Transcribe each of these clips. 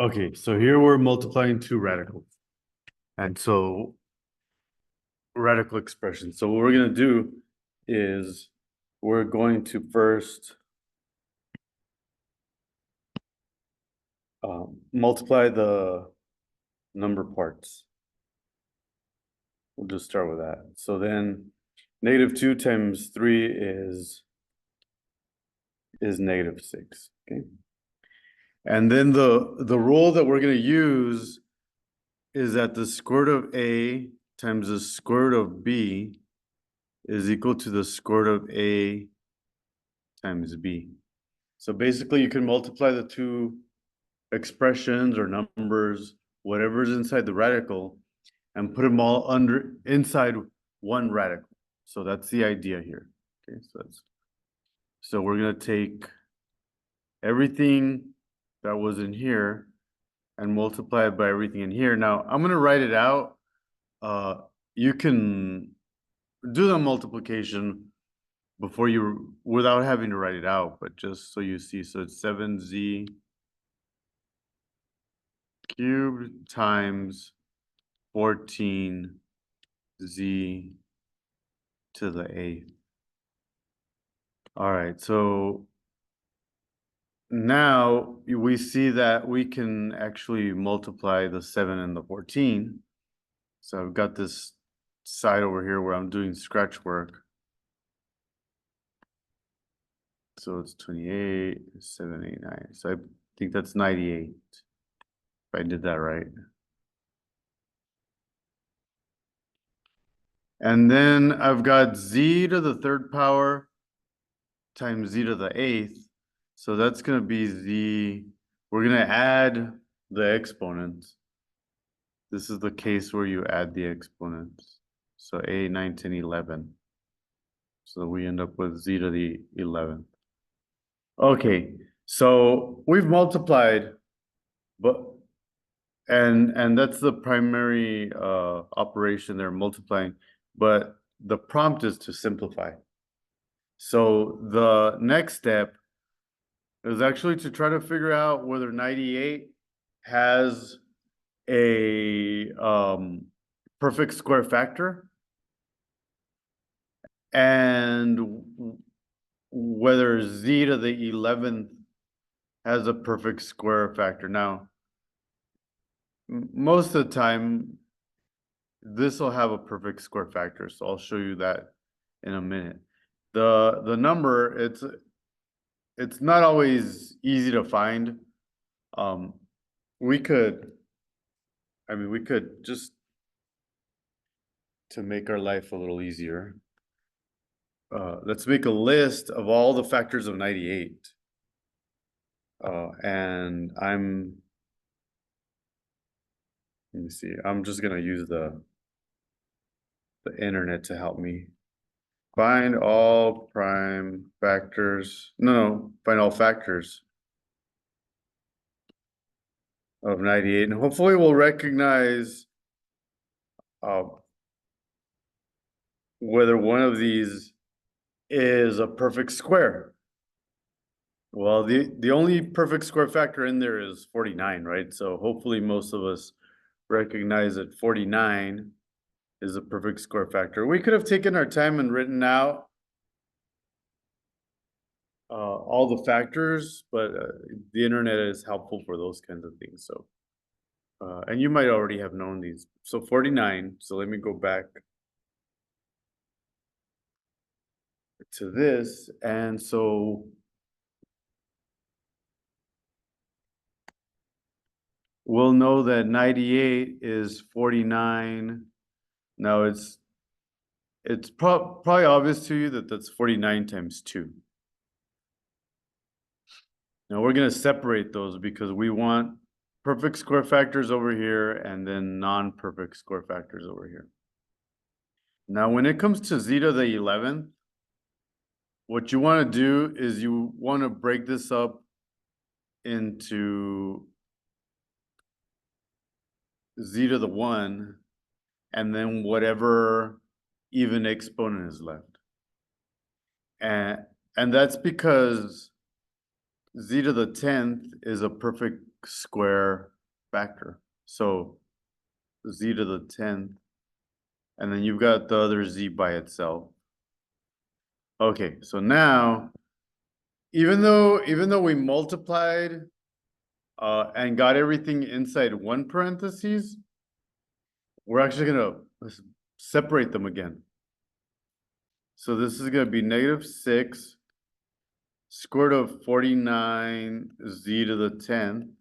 Okay, so here we're multiplying two radicals. And so radical expression. So what we're gonna do is we're going to first multiply the number parts. We'll just start with that. So then -2 times 3 is -6, okay? And then the rule that we're gonna use is that the square root of A times the square root of B is equal to the square root of A times B. So basically you can multiply the two expressions or numbers, whatever's inside the radical, and put them all inside one radical. So that's the idea here. Okay, so we're gonna take everything that was in here and multiply it by everything in here. Now I'm gonna write it out. You can do the multiplication without having to write it out, but just so you see. So it's 7z cubed times 14z to the 8th. All right, so now we see that we can actually multiply the 7 and the 14. So I've got this side over here where I'm doing scratch work. So it's 28, 7, 8, 9. So I think that's 98. If I did that right. And then I've got z to the third power times z to the 8th. So that's going to be we're going to add the exponents. This is the case where you add the exponents. So 8, 9, 10, 11. So we end up with z to the 11th. Okay, so we've multiplied, and that's the primary operation there, multiplying, but the prompt is to simplify. So the next step is actually to try to figure out whether 98 has a perfect square factor and whether z to the 11th has a perfect square factor. Now, most of the time, this will have a perfect square factor, so I'll show you that in a minute. The number, it's not always easy to find. We could just to make our life a little easier. Let's make a list of all the factors of 98. And let me see, I'm just gonna use the internet to help me. Find all prime factors. No, find all factors of 98. And hopefully we'll recognize whether one of these is a perfect square. Well, the only perfect square factor in there is 49, right? So hopefully most of us recognize that 49 is a perfect square factor. We could have taken our time and written out all the factors, but the internet is helpful for those kinds of things. So, and you might already have known these. So 49, so let me go back to this. And so we'll know that 98 is 49. Now it's probably obvious to you that that's 49 times 2. Now we're going to separate those because we want perfect square factors over here and then non-perfect square factors over here. Now when it comes to z to the 11th, what you want to do is you want to break this up into z to the 1 and then whatever even exponent is left. And that's because z to the 10th is a perfect square factor. So z to the 10th, and then you've got the other z by itself. Okay, so now, even though we multiplied and got everything inside one parentheses, we're actually gonna separate them again. So this is gonna be -6 square root of 49 z to the 10th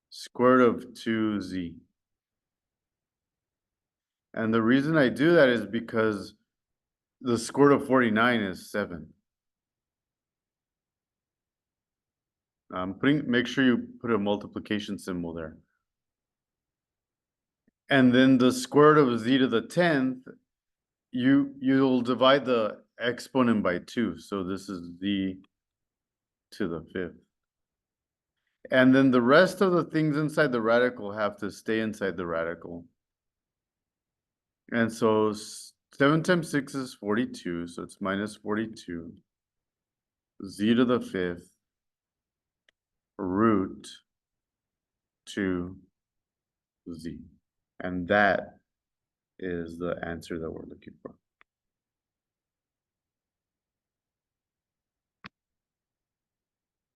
square root of 2z. And the reason I do that is because the square root of 49 is 7. Make sure you put a multiplication symbol there. And then the square root of z to the 10th, you'll divide the exponent by 2. So this is z to the 5th. And then the rest of the things inside the radical have to stay inside the radical. And so 7 times 6 is 42, so it's minus 42. Z to the 5th root 2z. And that is the answer that we're looking for.